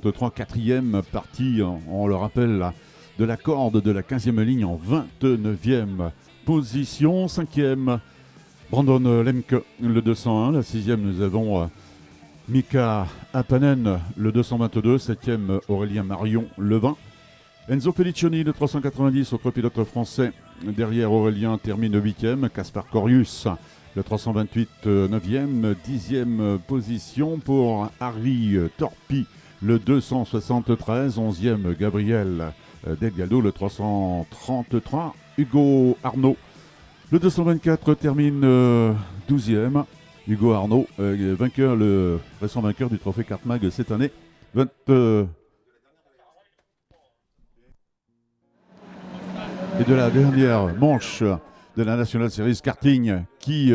33, quatrième partie, on le rappelle, de la corde de la 15e ligne en 29e position. 5e, Brandon Lemke, le 201. La 6e, nous avons Mika Hapanen, le 222. 7e, Aurélien Marion, le 20. Enzo Felicioni, le 390, autre pilote français. Derrière Aurélien, termine 8e. Kaspar Corius, le 328, 9e. 10e position pour Harry Torpi, le 273. 11e, Gabriel Delgado, le 333. Hugo Arnaud, le 224, termine 12e. Hugo Arnaud, vainqueur, le récent vainqueur du trophée Kartmag cette année. Et de la dernière manche de la National Series Karting qui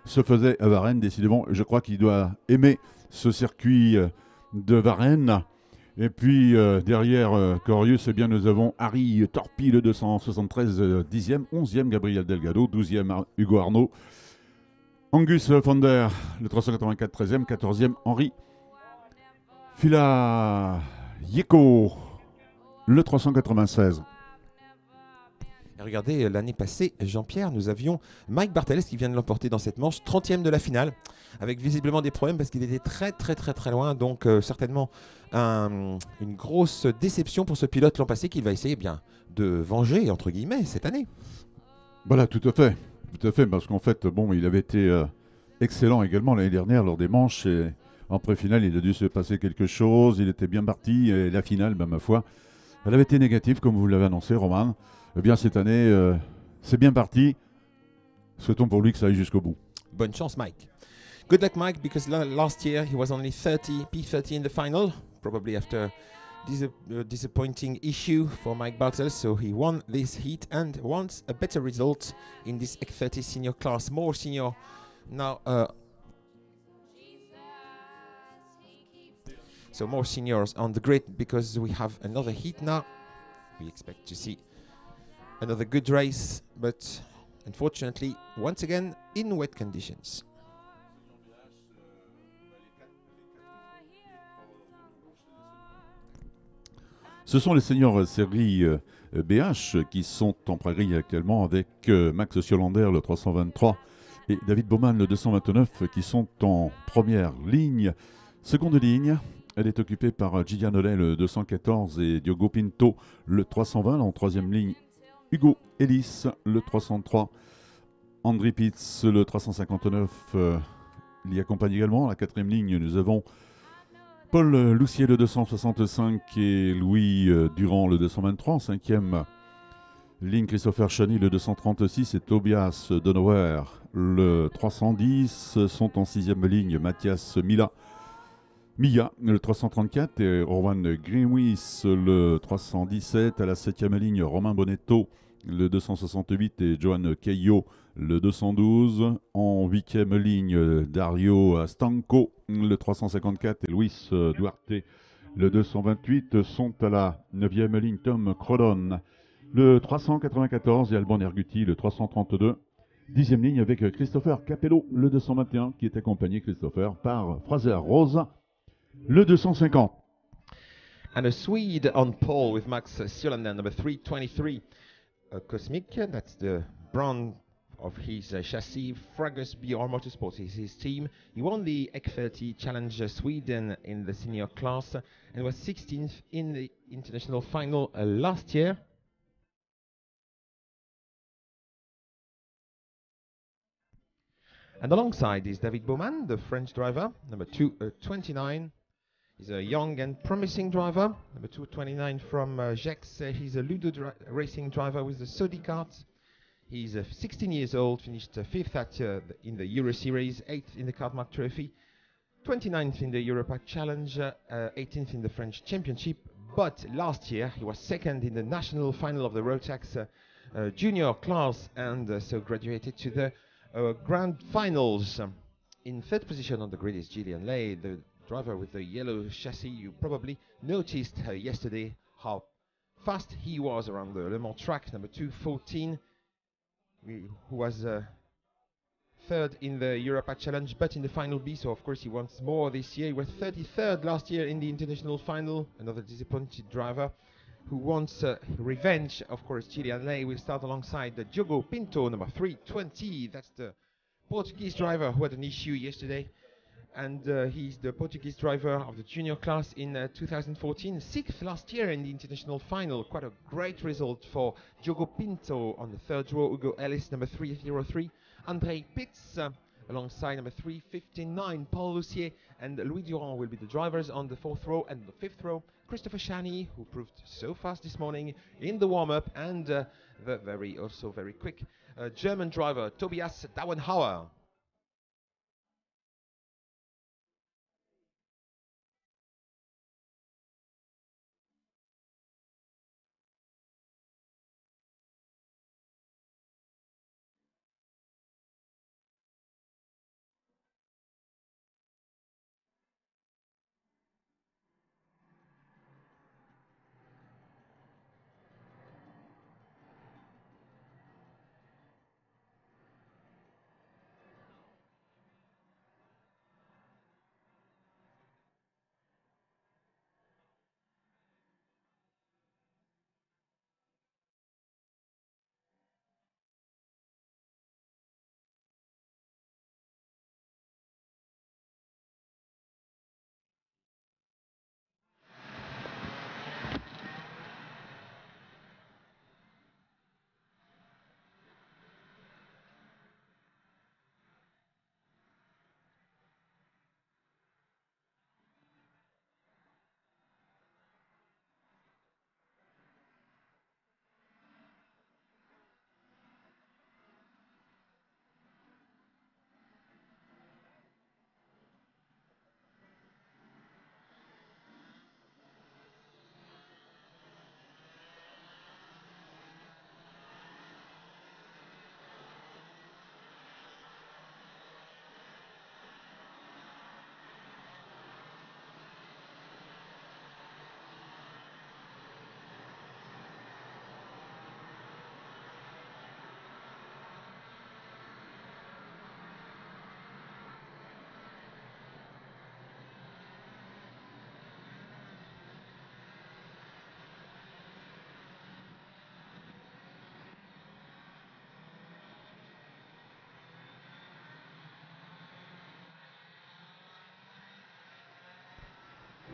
se faisait à Varennes. Décidément, je crois qu'il doit aimer ce circuit de Varennes. Et puis derrière Corius, eh bien, nous avons Harry Torpi, le 273, 10e, 11e Gabriel Delgado, 12e Hugo Arnaud, Angus Fonder, le 384, 13e, 14e Henri Filayeko, le 396. Et regardez, l'année passée, Jean-Pierre, nous avions Mike Bartels qui vient de l'emporter dans cette manche, 30e de la finale, avec visiblement des problèmes parce qu'il était très loin. Donc certainement une grosse déception pour ce pilote l'an passé qu'il va essayer bien de venger, entre guillemets, cette année. Voilà, tout à fait, parce qu'en fait, bon, il avait été excellent également l'année dernière lors des manches. Et en pré-finale, il a dû se passer quelque chose, il était bien parti, et la finale, ben, ma foi, elle avait été négative, comme vous l'avez annoncé, Roman. Eh bien, cette année, c'est bien parti. Souhaitons pour lui que ça aille jusqu'au bout. Bonne chance, Mike. Good luck, Mike, because last year he was only P30 in the final, probably after disappointing issue for Mike Bartels. So he won this heat and wants a better result in this X30 senior class. More senior now. So more seniors on the grid because we have another heat now. We expect to see another good race, but unfortunately, once again, in wet conditions. Ce sont les seniors série BH qui sont en prairie actuellement avec Max Siolander, le 323, et David Bowman, le 229, qui sont en première ligne. Seconde ligne, elle est occupée par Gillian Ollet, le 214, et Diogo Pinto, le 320. En troisième ligne, Hugo Ellis, le 303. André Pitts, le 359, l'y accompagne également. À la quatrième ligne, nous avons Paul Loussier, le 265, et Louis Durand, le 223. En cinquième ligne, Christopher Chani, le 236, et Tobias Donauer, le 310. Sont en sixième ligne Mathias Milla, le 334, et Rowan Greenwis, le 317. À la septième ligne, Romain Bonetto, le 268, et Johan Caillot, le 212. En huitième ligne, Dario Stanco, le 354, et Luis Duarte, le 228. Sont à la neuvième ligne Tom Crodon, le 394, et Alban Erguti, le 332. Dixième ligne avec Christopher Capello, le 221, qui est accompagné, Christopher, par Fraser Rose, le 250. And a Swede on pole with Max Siolander, number 323. Cosmic, that's the brand of his chassis. Fragus BR Motorsports is his team. He won the X30 Challenge Sweden in the senior class and was 16th in the international final last year. And alongside is David Bowman, the French driver, number 229. He's a young and promising driver, number 229 from Gex. He's a Ludo racing driver with the Sodi kart. He's 16 years old, finished 5th in the Euro Series, 8th in the Kartmark Trophy, 29th in the Europac Challenge, 18th in the French Championship. But last year he was 2nd in the national final of the Rotax junior class and so graduated to the grand finals. In 3rd position on the grid is Gillian Lay, the driver with the yellow chassis. You probably noticed yesterday how fast he was around the Le Mans track, number 214, who was third in the Europa Challenge, but in the final B, so of course he wants more this year. He was 33rd last year in the international final. Another disappointed driver who wants revenge. Of course, Gillian Lay will start alongside Diogo Pinto, number 320. That's the Portuguese driver who had an issue yesterday. And he's the Portuguese driver of the junior class in 2014, 6th last year in the international final. Quite a great result for Diogo Pinto on the third row. Hugo Ellis, number 303. André Pitts, alongside number 359, Paul Lussier and Louis Durand will be the drivers on the fourth row. And the fifth row, Christopher Shani, who proved so fast this morning in the warm-up, and the also very quick German driver, Tobias Dauenhauer.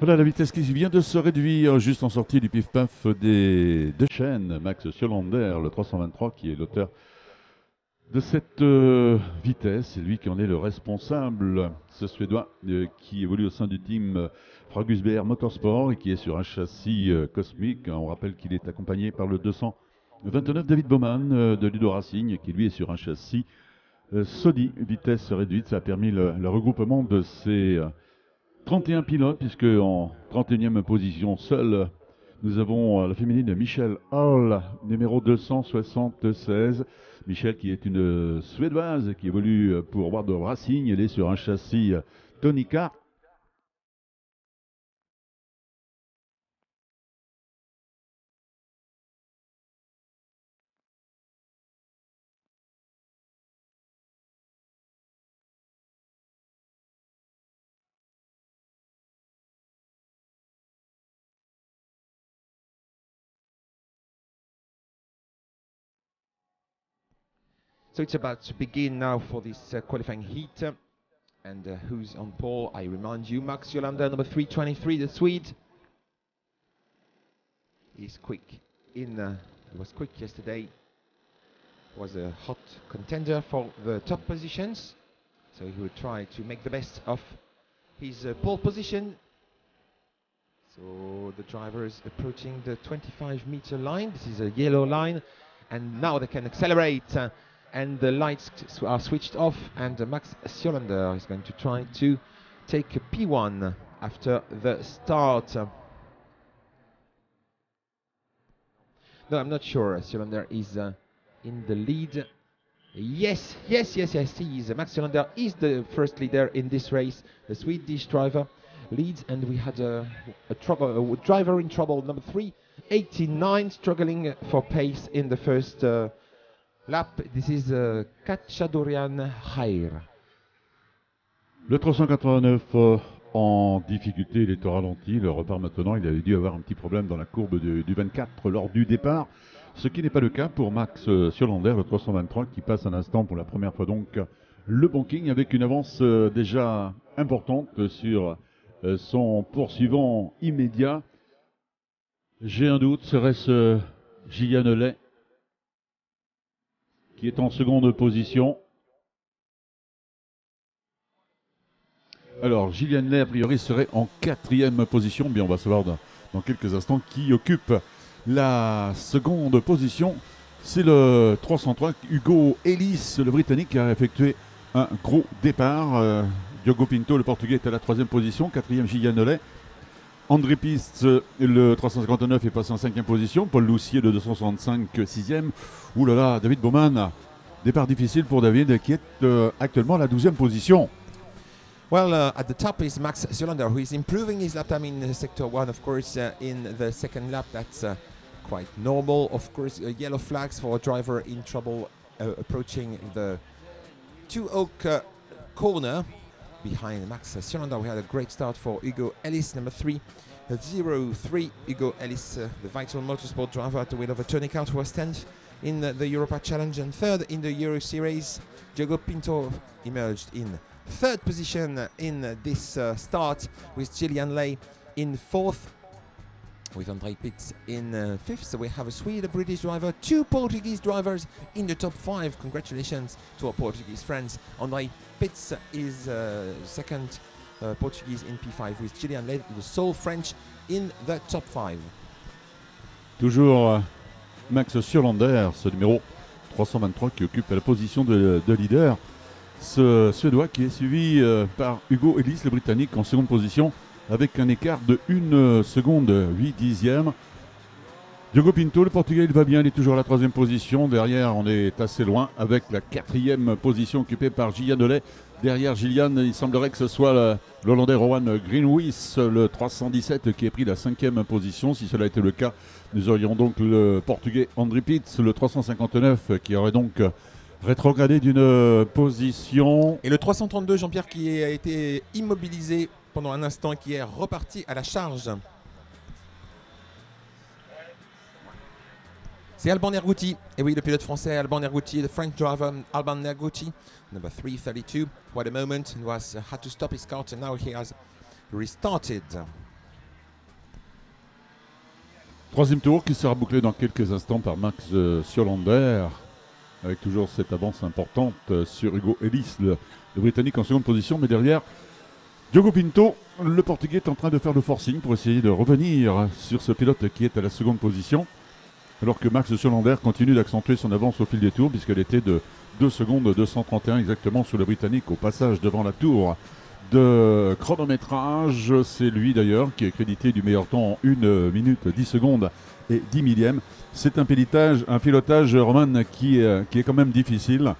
Voilà la vitesse qui vient de se réduire juste en sortie du pif-paf des deux chaînes. Max Sjölander, le 323, qui est l'auteur de cette vitesse. C'est lui qui en est le responsable. Ce Suédois qui évolue au sein du team Fragusberg Motorsport et qui est sur un châssis cosmique. On rappelle qu'il est accompagné par le 229 David Bowman de Ludo Racing, qui lui est sur un châssis Sodi, vitesse réduite. Ça a permis le regroupement de ces 31 pilotes, puisque en 31e position seule, nous avons la féminine Michelle Hall, numéro 276. Michelle qui est une Suédoise qui évolue pour World Racing. Elle est sur un châssis Tonica. So it's about to begin now for this qualifying heat. And who's on pole? I remind you, Max Sjölander, number 323, the Swede. He's quick he was quick yesterday. Was a hot contender for the top positions. So he will try to make the best of his pole position. So the driver is approaching the 25-meter line. This is a yellow line. And now they can accelerate. And the lights are switched off, and Max Sjölander is going to try to take a P1 after the start. No, I'm not sure. Sjölander is in the lead. Yes, he is. Max Sjölander is the first leader in this race. The Swedish driver leads, and we had a driver in trouble, number 389, struggling for pace in the first lap. This is Kachadorian Khair. Le 389 en difficulté, il est au ralenti, le repart maintenant, il avait dû avoir un petit problème dans la courbe du 24 lors du départ, ce qui n'est pas le cas pour Max Siolander, le 323 qui passe un instant pour la première fois donc le banking avec une avance déjà importante sur son poursuivant immédiat. J'ai un doute, serait-ce Gillian Lay qui est en seconde position. Alors, Gillian Lay, a priori, serait en 4e position. Bien, on va savoir dans quelques instants qui occupe la seconde position. C'est le 303, Hugo Ellis, le Britannique, qui a effectué un gros départ. Diogo Pinto, le Portugais, est à la 3e position. 4e, Gillian Lay. André Piste, le 359, est passé en 5e position. Paul Loussier, le 265, 6e. Ouh là là, David Bowman. Départ difficile pour David, qui est actuellement à la 12e position. Well, at the top is Max Siolander, who is improving his lap time in sector 1, of course. In the second lap, that's quite normal. Of course, yellow flags for a driver in trouble approaching the Two Oak corner. Behind Max Siolander, we had a great start for Hugo Ellis, number 3. 0-3, Hugo Ellis, the Vital Motorsport driver at the wheel of a Tony Kaut, who was 10th in the Europa Challenge and 3rd in the Euro Series. Diogo Pinto emerged in 3rd position in this start, with Gillian Lay in 4th, with André Pitts in 5th. So we have a Swede, a British driver, 2 Portuguese drivers in the top 5. Congratulations to our Portuguese friends. André Pitts is second Portuguese in P5, with Gillian Lay, the sole French, in the top 5. Toujours Max Siolander, ce numéro 323 qui occupe la position de leader. Ce Suédois qui est suivi par Hugo Ellis, le Britannique, en seconde position avec un écart de 1 seconde 8 dixièmes. Diogo Pinto, le Portugais, il va bien, il est toujours à la 3e position. Derrière, on est assez loin avec la 4e position occupée par Gillian Lay. Derrière Gillian, il semblerait que ce soit l'Hollandais Rowan Greenwich, le 317, qui ait pris la 5e position. Si cela était le cas, nous aurions donc le Portugais André Pitts, le 359, qui aurait donc rétrogradé d'une position. Et le 332, Jean-Pierre, qui a été immobilisé pendant un instant, qui est reparti à la charge. C'est Alban Nergouti. Et oui, le pilote français Alban Nergouti, the French driver Alban Nergouti, number 332. What a moment, he had to stop his car, and now he has restarted. 3e tour qui sera bouclé dans quelques instants par Max Siolander, avec toujours cette avance importante sur Hugo Ellis, le Britannique, en seconde position. Mais derrière, Diogo Pinto, le Portugais, est en train de faire le forcing pour essayer de revenir sur ce pilote qui est à la seconde position. Alors que Max Siolander continue d'accentuer son avance au fil des tours, puisqu'elle était de 2 secondes 231 exactement sur le Britannique au passage devant la tour de chronométrage. C'est lui d'ailleurs qui est crédité du meilleur temps en 1 minute 10 secondes et 10 millièmes. C'est un pilotage Roman qui est quand même difficile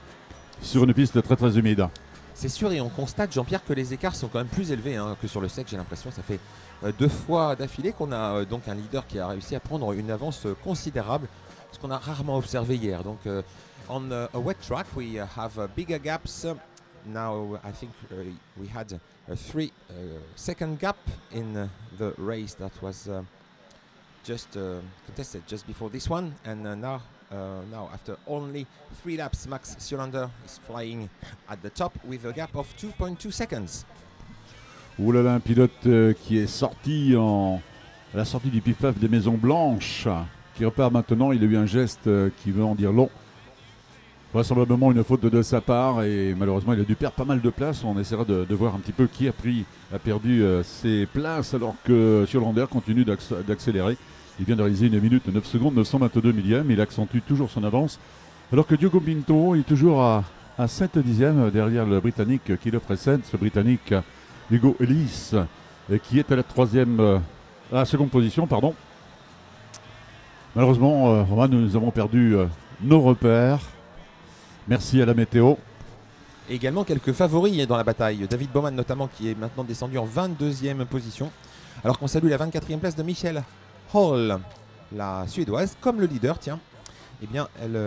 sur une piste très très humide. C'est sûr, et on constate, Jean-Pierre, que les écarts sont quand même plus élevés que sur le sec. J'ai l'impression, ça fait 2 fois d'affilée qu'on a donc un leader qui a réussi à prendre une avance considérable, ce qu'on a rarement observé hier. Donc, on a wet track, we have bigger gaps. Now, I think we had a 3-second gap in the race that was just contested just before this one, and now after only 3 laps, Max Siolander is flying at the top with a gap of 2.2 seconds. Ouh là là, un pilote qui est sorti à la sortie du pif-paf des Maisons Blanches, qui repart maintenant. Il a eu un geste qui veut en dire long. Vraisemblablement une faute de sa part, et malheureusement il a dû perdre pas mal de place. On essaiera de voir un petit peu qui a perdu ses places, alors que Siolander continue d'accélérer. Il vient de réaliser 1 minute 9 secondes 922 millièmes. Il accentue toujours son avance, alors que Diogo Pinto est toujours à 7 dixièmes derrière le Britannique qui le précède. Ce Britannique Hugo Ellis, qui est à la seconde position, pardon. Malheureusement, Romain, nous avons perdu nos repères. Merci à la météo. Et également quelques favoris dans la bataille. David Bowman notamment, qui est maintenant descendu en 22e position. Alors qu'on salue la 24e place de Michelle Hall, la suédoise, comme le leader, tiens. Eh bien, elle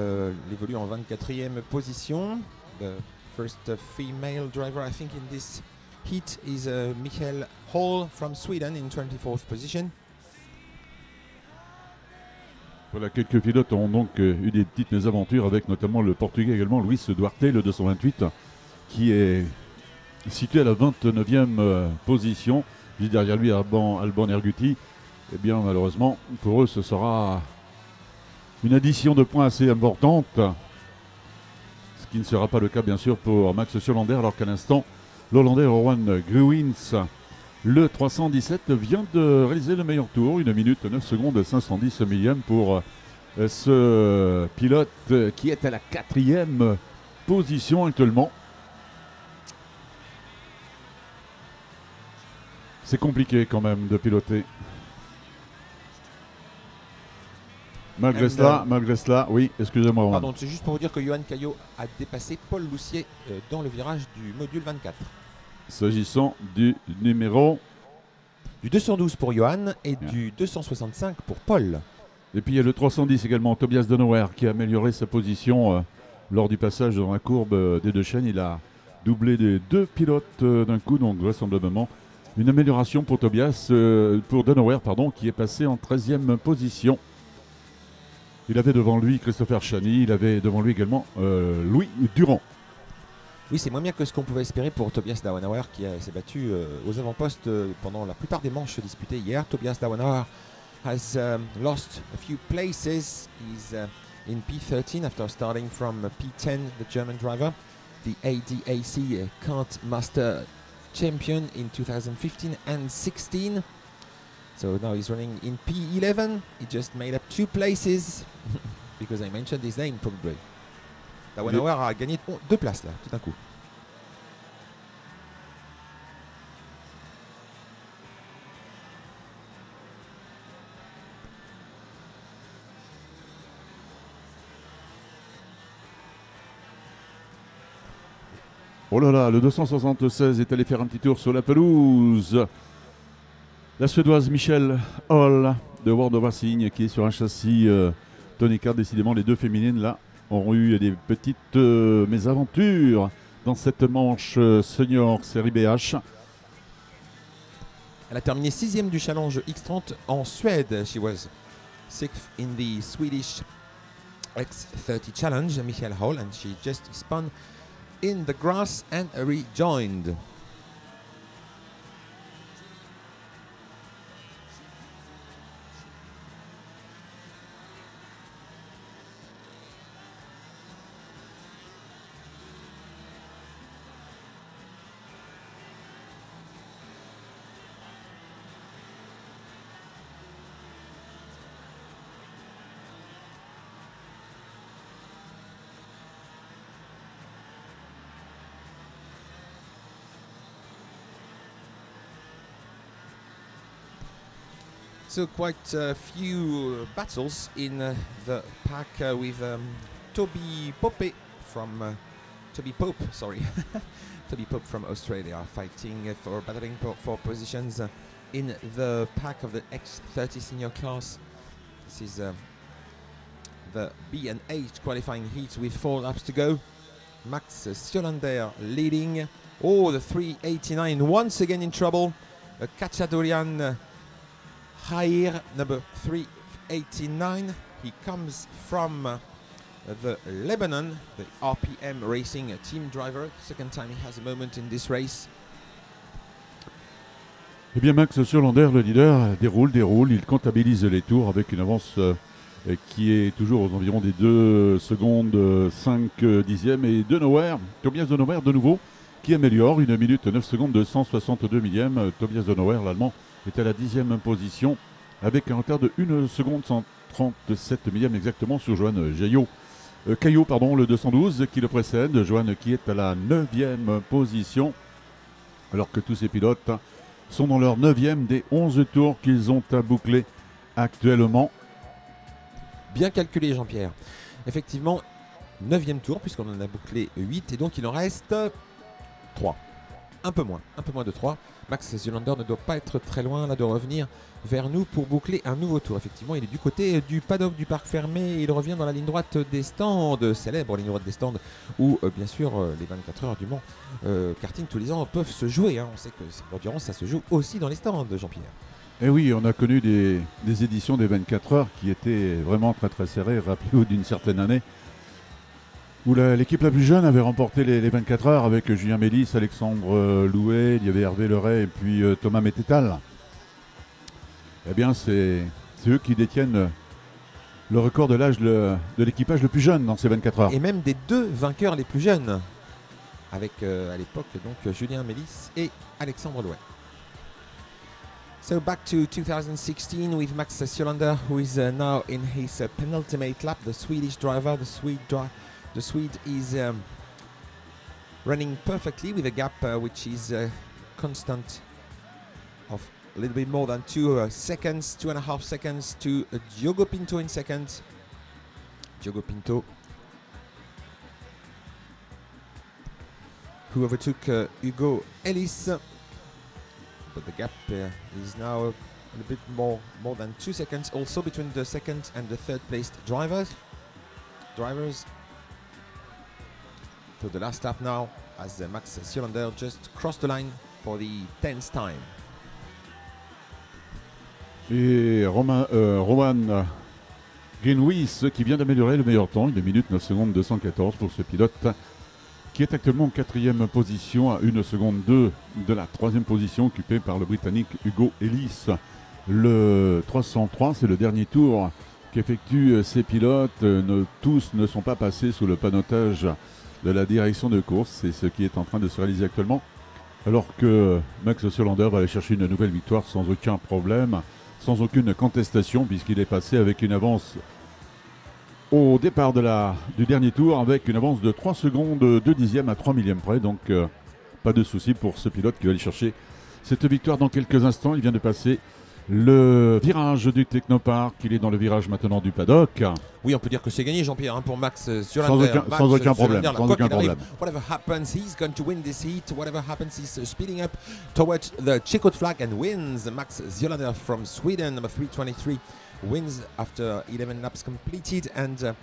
évolue en 24e position. The first female driver, I think, in this heat is Michael Hall from Sweden in 24th position. Voilà, quelques pilotes ont donc eu des petites mésaventures avec notamment le Portugais également, Luis Duarte, le 228, qui est situé à la 29e position. Juste derrière lui, Alban Erguti. Eh bien, malheureusement, pour eux, ce sera une addition de points assez importante. Ce qui ne sera pas le cas, bien sûr, pour Max Sjölander, alors qu'à l'instant, l'Hollandais Rowan Gruwins, le 317, vient de réaliser le meilleur tour, 1 minute 9 secondes 510 millième pour ce pilote qui est à la 4e position actuellement. C'est compliqué quand même de piloter. Malgré cela, oui, excusez-moi. Pardon, c'est juste pour vous dire que Johan Caillot a dépassé Paul Loussier dans le virage du module 24. S'agissant du numéro... Du 212 pour Johan et du 265 pour Paul. Et puis il y a le 310 également, Tobias Denauer, qui a amélioré sa position lors du passage dans la courbe des deux chaînes. Il a doublé les deux pilotes d'un coup, donc vraisemblablement une amélioration pour Tobias, pour Denauer, pardon, qui est passé en 13e position. Il avait devant lui Christopher Chani, il avait devant lui également Louis Durand. Oui, c'est moins bien que ce qu'on pouvait espérer pour Tobias Dauenauer qui s'est battu aux avant-postes pendant la plupart des manches disputées hier. Tobias Dauenauer has lost a few places. He's in P13 after starting from P10, the German driver. The ADAC Kart Master Champion in 2015 and 16. So now he's running in P11. He just made up 2 places because I mentioned his name probably. Dauenauer a gagné 2 places là, tout d'un coup. Oh là là, le 276 est allé faire un petit tour sur la pelouse. La Suédoise Michelle Hall de World of Racing qui est sur un châssis Tony Kart. Décidément, les deux féminines là ont eu des petites mésaventures dans cette manche senior série BH. Elle a terminé 6e du challenge X30 en Suède. She was 6th in the Swedish X30 challenge, Michael Hall, and she just spun in the grass and rejoined. So quite a few battles in the pack with Toby Pope from Toby Pope from Australia fighting for battling for positions in the pack of the X30 senior class. This is the B and H qualifying heat with 4 laps to go. Max Sjölander leading. Oh, the 389 once again in trouble. Kachadorian Hair, number 389. He comes from the Lebanon, the RPM Racing team driver. Second time he has a moment in this race. Eh bien, Max Sjölander, le leader, déroule. Il comptabilise les tours avec une avance qui est toujours aux environs des 2 secondes 5 dixièmes. Et Tobias Denauer de nouveau, qui améliore 1 minute 9 secondes 262 millièmes. Tobias Denauer, l'Allemand, est à la 10e position avec un retard de 1 seconde 137 millièmes exactement sur Johan Caillot, le 212 qui le précède. Johan qui est à la 9e position alors que tous ces pilotes sont dans leur 9e des 11 tours qu'ils ont à boucler actuellement. Bien calculé Jean-Pierre. Effectivement, 9e tour puisqu'on en a bouclé 8 et donc il en reste 3. un peu moins de 3. Max Ziolander ne doit pas être très loin là de revenir vers nous pour boucler un nouveau tour. Effectivement, il est du côté du paddock du parc fermé. Il revient dans la ligne droite des stands, célèbre ligne droite des stands, où bien sûr les 24 heures du Mans karting tous les ans peuvent se jouer. Hein. On sait que l'endurance, ça se joue aussi dans les stands, Jean-Pierre. Et oui, on a connu des éditions des 24 heures qui étaient vraiment très très serrées. Rappelez-vous d'une certaine année où l'équipe la plus jeune avait remporté les 24 heures avec Julien Mélis, Alexandre Louet, il y avait Hervé Leray et puis Thomas Mététal. Eh bien, c'est eux qui détiennent le record de l'âge de l'équipage le plus jeune dans ces 24 heures. Et même des 2 vainqueurs les plus jeunes, avec à l'époque donc Julien Mélis et Alexandre Louet. So back to 2016 with Max Ziolander, who is now in his penultimate lap. The Swedish driver, the Swede is running perfectly with a gap which is constant of a little bit more than 2 seconds, 2.5 seconds to Diogo Pinto in second. Diogo Pinto, who overtook Hugo Ellis, but the gap is now a little bit more than 2 seconds also between the second and the third placed drivers. So the last lap now as Max Ziolander just crossed the line for the 10th time. Et Roman Greenwies qui vient d'améliorer le meilleur temps, 2 minutes 9 secondes 214 pour ce pilote qui est actuellement en 4e position à 1 seconde 2 de la 3e position occupée par le Britannique Hugo Ellis. Le 303, c'est le dernier tour qu'effectuent ces pilotes. Tous ne sont pas passés sous le panotage de la direction de course. C'est ce qui est en train de se réaliser actuellement. Alors que Max Ziolander va aller chercher une nouvelle victoire sans aucun problème, sans aucune contestation, puisqu'il est passé avec une avance au départ du dernier tour, avec une avance de 3 secondes 2 dixièmes à 3 millièmes près. Donc pas de souci pour ce pilote qui va aller chercher cette victoire dans quelques instants. Il vient de passer le virage du Technopark. Il est dans le virage maintenant du paddock. Oui, on peut dire que c'est gagné, Jean-Pierre, hein, pour Max Ziolander. Sans aucun problème. Whatever happens, he's going to win this heat. Whatever happens, he's speeding up towards the checkered flag and wins. Max Ziolander from Sweden, number 323, wins after 11 laps completed. And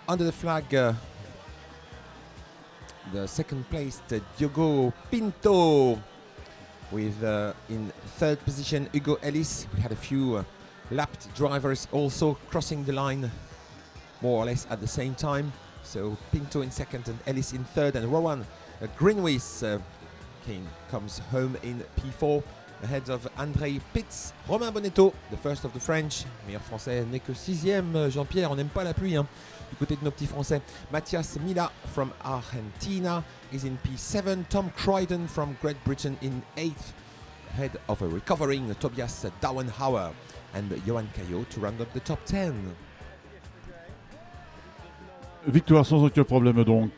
under the flag, the second placed Diogo Pinto, with in third position Hugo Ellis. We had a few lapped drivers also crossing the line more or less at the same time. So Pinto in second and Ellis in third, and Rowan Greenwies comes home in P4 ahead of Andrei Pitz. Romain Bonetto, the first of the French, meilleur français, n'est que 6e. Jean-Pierre, on n'aime pas la pluie, hein, du côté de nos petits français. Matthias Mila from Argentina is in P7. Tom Croydon from Great Britain in 8th, ahead of a recovering Tobias Dauenhauer and Johan Caillot to round up the top 10. Victoire sans aucun problème donc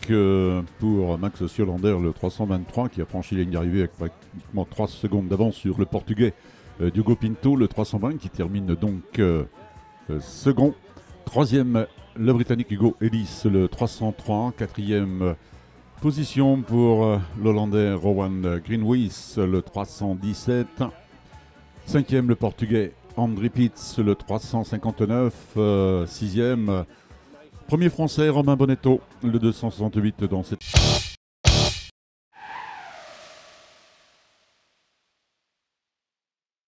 pour Max Ziolander, le 323, qui a franchi la ligne d'arrivée avec pratiquement 3 secondes d'avance sur le Portugais Diogo Pinto, le 320, qui termine donc second. 3e, le Britannique Hugo Ellis, le 303. 4e position pour l'Hollandais Rowan Greenwies, le 317. 5e, le Portugais André Pitz, le 359. 6e, premier français Romain Bonetto, le 268 dans cette...